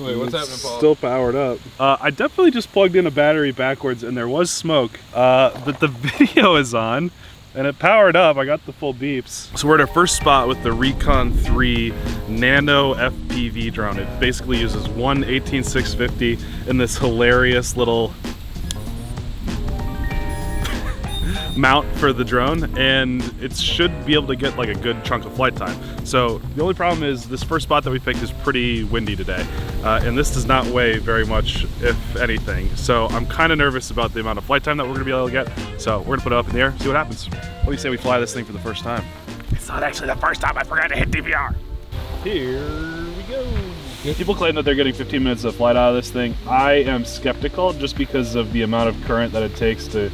Wait, what's happening, Paul? Still powered up. I definitely just plugged in a battery backwards and there was smoke, but the video is on and it powered up. I got the full beeps. So we're at our first spot with the Rekon 3 Nano FPV drone. It basically uses one 18650 in this hilarious little mount for the drone, and it should be able to get like a good chunk of flight time. So the only problem is this first spot that we picked is pretty windy today, and this does not weigh very much, if anything. So I'm kind of nervous about the amount of flight time that we're gonna be able to get. So we're gonna put it up in the air, see what happens. What do you say we fly this thing for the first time? It's not actually the first time I forgot to hit DVR. Here we go. People claim that they're getting 15 minutes of flight out of this thing. I am skeptical just because of the amount of current that it takes to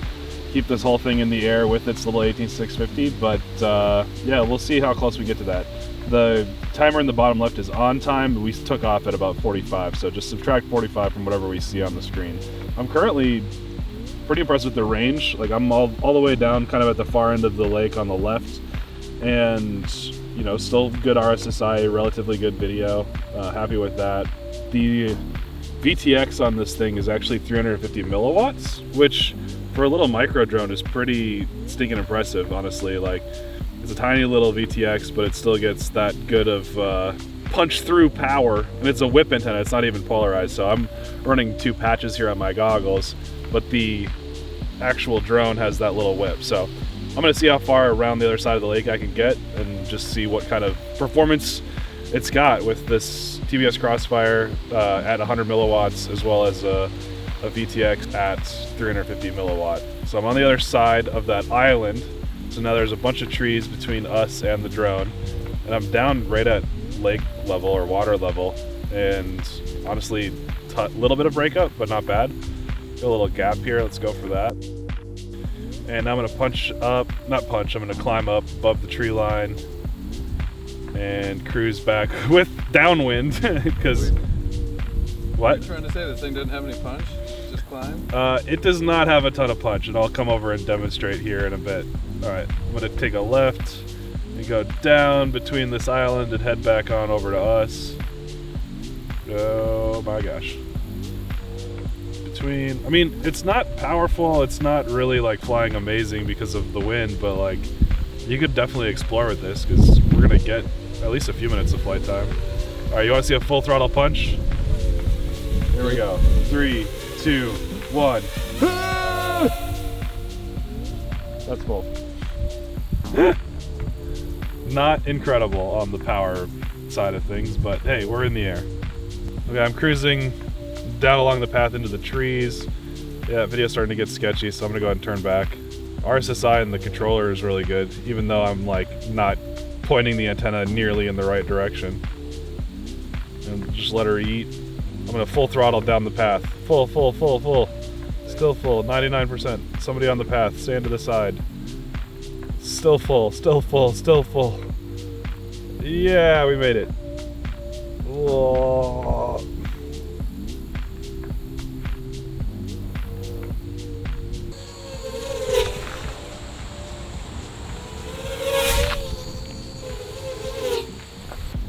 keep this whole thing in the air with its little 18650, but yeah, we'll see how close we get to that. The timer in the bottom left is on time, but we took off at about 45, so just subtract 45 from whatever we see on the screen. I'm currently pretty impressed with the range. Like, I'm all the way down kind of at the far end of the lake on the left, and you know, still good RSSI, relatively good video. Happy with that. The VTX on this thing is actually 350 milliwatts, which for a little micro drone is pretty stinking impressive, honestly. Like, it's a tiny little VTX, but it still gets that good of punch through power, and it's a whip antenna, it's not even polarized. So I'm running 2 patches here on my goggles, but the actual drone has that little whip. So I'm gonna see how far around the other side of the lake I can get and just see what kind of performance it's got with this TBS Crossfire at 100 milliwatts, as well as a VTX at 350 milliwatt. So I'm on the other side of that island. So now there's a bunch of trees between us and the drone, and I'm down right at lake level or water level, and honestly, a little bit of breakup, but not bad. Got a little gap here, let's go for that. And now I'm gonna climb up above the tree line and cruise back with downwind, because what? Are you trying to say this thing doesn't have any punch? Just climb? It does not have a ton of punch, and I'll come over and demonstrate here in a bit. All right, I'm gonna take a left and go down between this island and head back on over to us. Oh my gosh. I mean, it's not powerful, it's not really like flying amazing because of the wind, but like, you could definitely explore with this because we're gonna get at least a few minutes of flight time. All right, you wanna see a full throttle punch? Here we go. 3, 2, 1. That's full. Not incredible on the power side of things, but hey, we're in the air. Okay, I'm cruising down along the path into the trees. Yeah, video's starting to get sketchy, so I'm gonna go ahead and turn back. RSSI and the controller is really good, even though I'm like not pointing the antenna nearly in the right direction. And just let her eat. I'm gonna full throttle down the path. Full. Still full, 99%. Somebody on the path, stand to the side. Still full. Yeah, we made it. Whoa.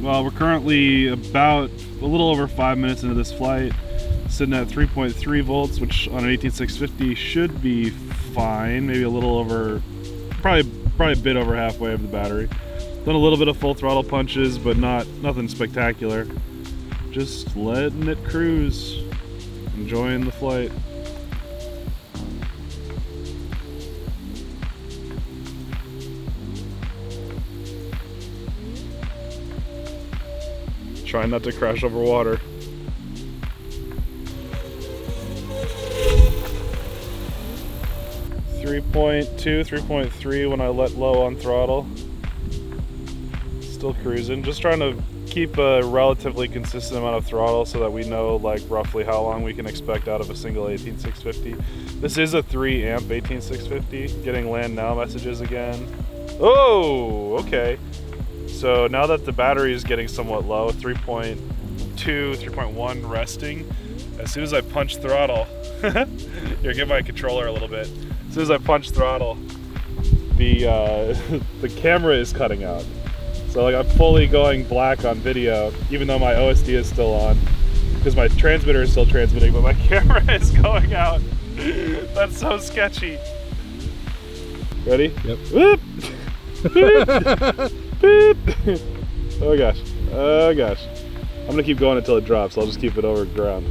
Well, we're currently about a little over 5 minutes into this flight, sitting at 3.3 volts, which on an 18650 should be fine. Maybe a little over, probably a bit over halfway of the battery. Done a little bit of full throttle punches, but nothing spectacular. Just letting it cruise, enjoying the flight. Trying not to crash over water. .2, 3.3 when I let low on throttle. Still cruising, just trying to keep a relatively consistent amount of throttle so that we know like roughly how long we can expect out of a single 18650. This is a 3 amp 18650. Getting land now messages again. Oh, okay. So now that the battery is getting somewhat low, 3.2, 3.1 resting, as soon as I punch throttle, here, give my controller a little bit. As soon as I punch throttle, the camera is cutting out. So like I'm fully going black on video, even though my OSD is still on. because my transmitter is still transmitting, but my camera is going out. That's so sketchy. Ready? Yep. Whoop. Beep. Beep. Oh gosh. Oh gosh. I'm gonna keep going until it drops. I'll just keep it over ground.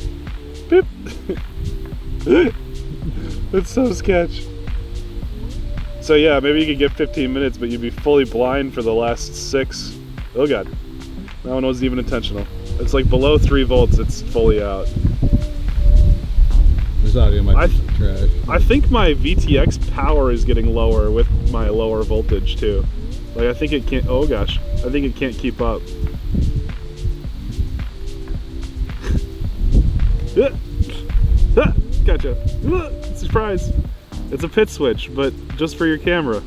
Beep. It's so sketch. So yeah, maybe you could get 15 minutes, but you'd be fully blind for the last 6. Oh god. That one wasn't even intentional. It's like below 3 volts, it's fully out. This audio might be trash. I think my VTX power is getting lower with my lower voltage too. Like I think it can't, oh gosh, I think it can't keep up. Gotcha. Surprise. It's a pit switch, but just for your camera.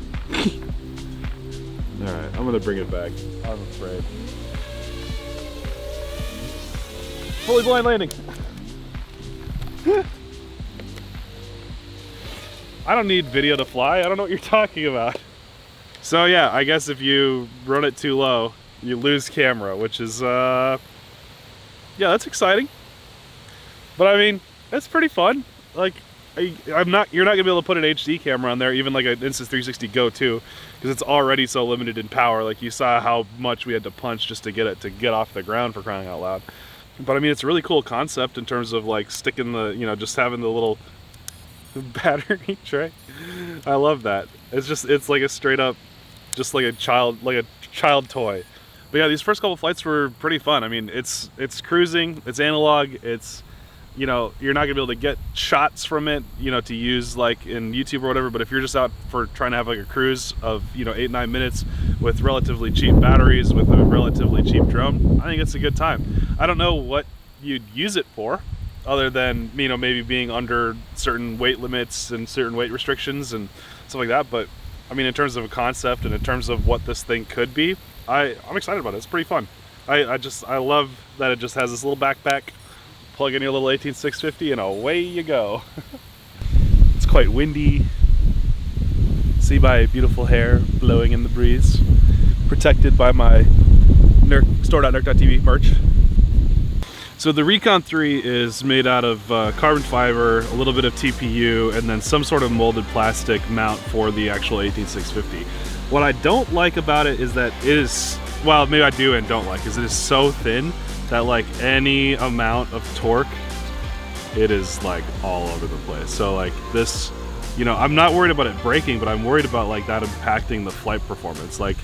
Alright, I'm gonna bring it back. I'm afraid. Fully blind landing. I don't need video to fly. I don't know what you're talking about. So yeah, I guess if you run it too low, you lose camera, which is, yeah, that's exciting. But I mean, it's pretty fun. Like, you're not gonna be able to put an HD camera on there, even like an Insta360 Go 2, because it's already so limited in power. Like you saw how much we had to punch just to get it to get off the ground, for crying out loud. But I mean, it's a really cool concept in terms of like sticking the, you know, just having the little battery tray. I love that. It's just, it's like a straight up, just like a child toy. But yeah, these first couple flights were pretty fun. I mean, it's cruising, it's analog, it's, you know, you're not gonna be able to get shots from it, you know, to use like in YouTube or whatever, but if you're just out for trying to have like a cruise of, you know, 8-9 minutes with relatively cheap batteries, with a relatively cheap drone, I think it's a good time. I don't know what you'd use it for, other than, you know, maybe being under certain weight limits and certain weight restrictions and stuff like that, but I mean, in terms of a concept and in terms of what this thing could be, I'm excited about it. It's pretty fun. I love that it just has this little backpack, plug in your little 18650 and away you go. It's quite windy. See my beautiful hair blowing in the breeze, protected by my store.nerk.tv merch. So the Rekon 3 is made out of carbon fiber, a little bit of TPU, and then some sort of molded plastic mount for the actual 18650. What I don't like about it is that it is, well, maybe I do and don't like, is it is so thin that like any amount of torque, it is like all over the place. So like this, you know, I'm not worried about it breaking, but I'm worried about like that impacting the flight performance. Like,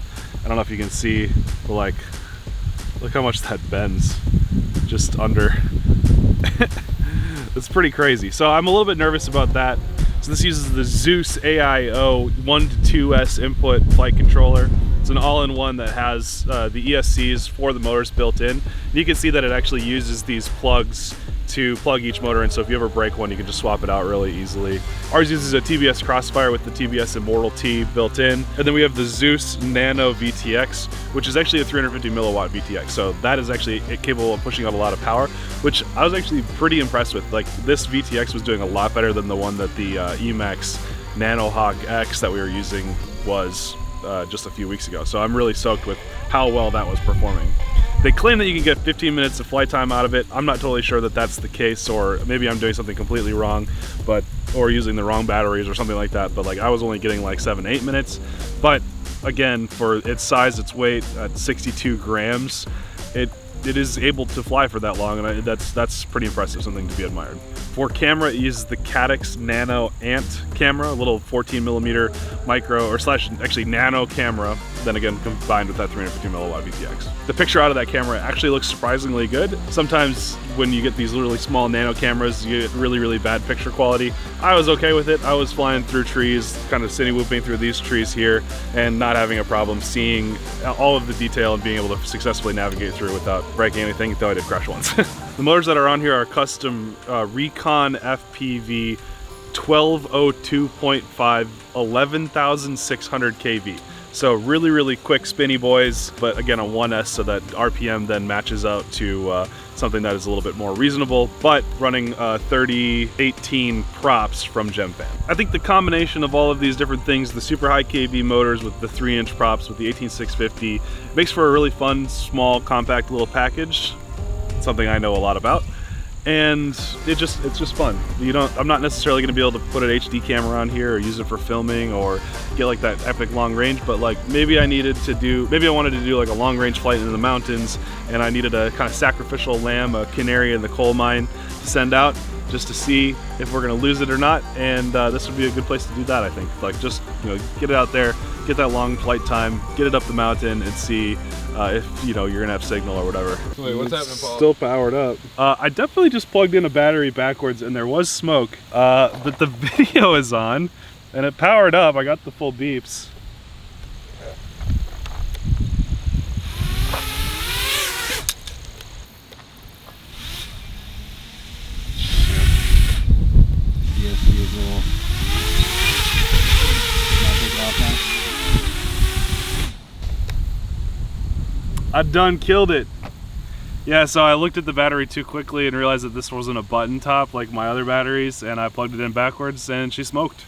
I don't know if you can see, but like, look how much that bends just under. It's pretty crazy. So I'm a little bit nervous about that. So this uses the Zeus AIO 1-2S input flight controller. It's an all-in-one that has the ESCs for the motors built in. And you can see that it actually uses these plugs to plug each motor in, so if you ever break one, you can just swap it out really easily. Ours uses a TBS Crossfire with the TBS Immortal T built in. And then we have the Zeus Nano Vtx, which is actually a 350 milliwatt VTX. So that is actually capable of pushing out a lot of power, which I was actually pretty impressed with. Like, this VTX was doing a lot better than the one that the Emax Nano Hawk X that we were using was just a few weeks ago. So I'm really stoked with how well that was performing. They claim that you can get 15 minutes of flight time out of it. I'm not totally sure that that's the case, or maybe I'm doing something completely wrong, or using the wrong batteries or something like that. But like, I was only getting like 7-8 minutes. But again, for its size, its weight at 62 grams, it is able to fly for that long, and that's pretty impressive, something to be admired. For camera, it uses the Caddx Nano Ant camera, a little 14mm micro, or slash actually nano camera, then again combined with that 350 milliwatt VTX. The picture out of that camera actually looks surprisingly good. Sometimes when you get these really small nano cameras, you get really bad picture quality. I was okay with it. I was flying through trees, kind of city whooping through these trees here, and not having a problem seeing all of the detail and being able to successfully navigate through without breaking anything, though I did crash once. The motors that are on here are custom Rekon FPV 1202.5 11,600 kV. So really quick spinny boys, but again on 1S, so that RPM then matches out to something that is a little bit more reasonable, but running 3018 props from GemFan. I think the combination of all of these different things, the super high kV motors with the 3-inch props with the 18650, makes for a really fun, small, compact little package. Something I know a lot about. and it's just fun. I'm not necessarily going to be able to put an HD camera on here or use it for filming or get like that epic long range, but like maybe I wanted to do like a long range flight into the mountains, and I needed a kind of sacrificial lamb, a canary in the coal mine to send out just to see if we're going to lose it or not, and this would be a good place to do that, I think. Like just, get it out there, get that long flight time, get it up the mountain, and see if you're gonna have signal or whatever. Wait, what's happening, Paul? Still powered up. I definitely just plugged in a battery backwards and there was smoke, but the video is on and it powered up. I got the full beeps. I done killed it. Yeah, so I looked at the battery too quickly and realized that this wasn't a button top like my other batteries, and I plugged it in backwards and she smoked.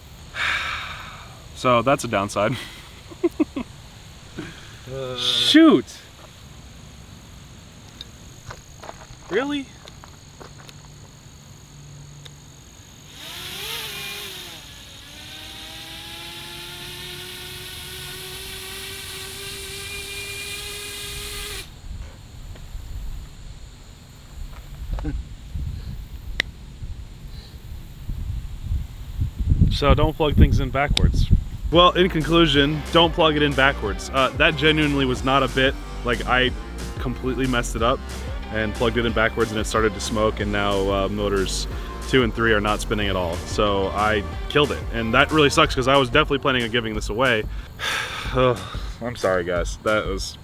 So that's a downside. Shoot! Really? So don't plug things in backwards. Well, in conclusion, don't plug it in backwards. That genuinely was not a bit. Like, I completely messed it up and plugged it in backwards and it started to smoke, and now motors 2 and 3 are not spinning at all. So I killed it, and that really sucks because I was definitely planning on giving this away. I'm sorry guys, that was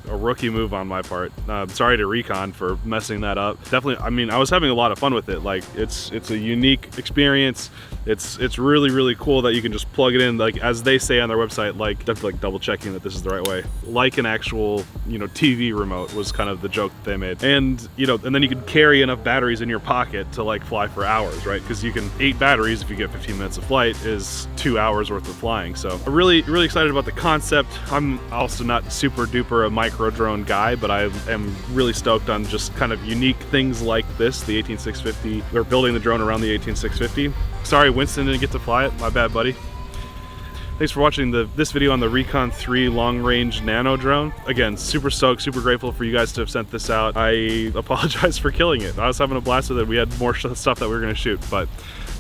a rookie move on my part. Sorry to Rekon for messing that up. Definitely, I mean, I was having a lot of fun with it. Like, it's a unique experience. It's really, really cool that you can just plug it in, like as they say on their website, like definitely like double checking that this is the right way. Like an actual, TV remote was kind of the joke that they made. And, and then you can carry enough batteries in your pocket to like fly for hours, right? Because you can, 8 batteries if you get 15 minutes of flight is 2 hours worth of flying. So I'm really, really excited about the concept. I'm also not super duper a micro drone guy, but I am really stoked on just kind of unique things like this, the 18650. We're building the drone around the 18650. Sorry, Winston didn't get to fly it. My bad, buddy. Thanks for watching this video on the Rekon 3 Long Range Nano Drone. Again, super stoked, super grateful for you guys to have sent this out. I apologize for killing it. I was having a blast with it. We had more stuff that we were going to shoot, but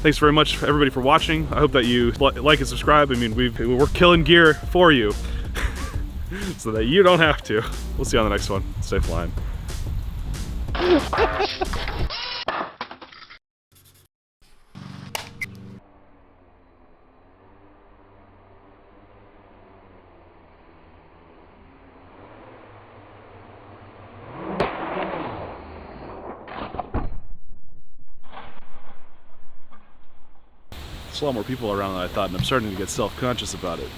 thanks very much everybody for watching. I hope that you like and subscribe. I mean, we're killing gear for you so that you don't have to. We'll see you on the next one. Stay flying. There's a lot more people around than I thought, and I'm starting to get self-conscious about it.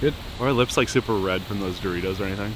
Good. Are our lips like super red from those Doritos or anything?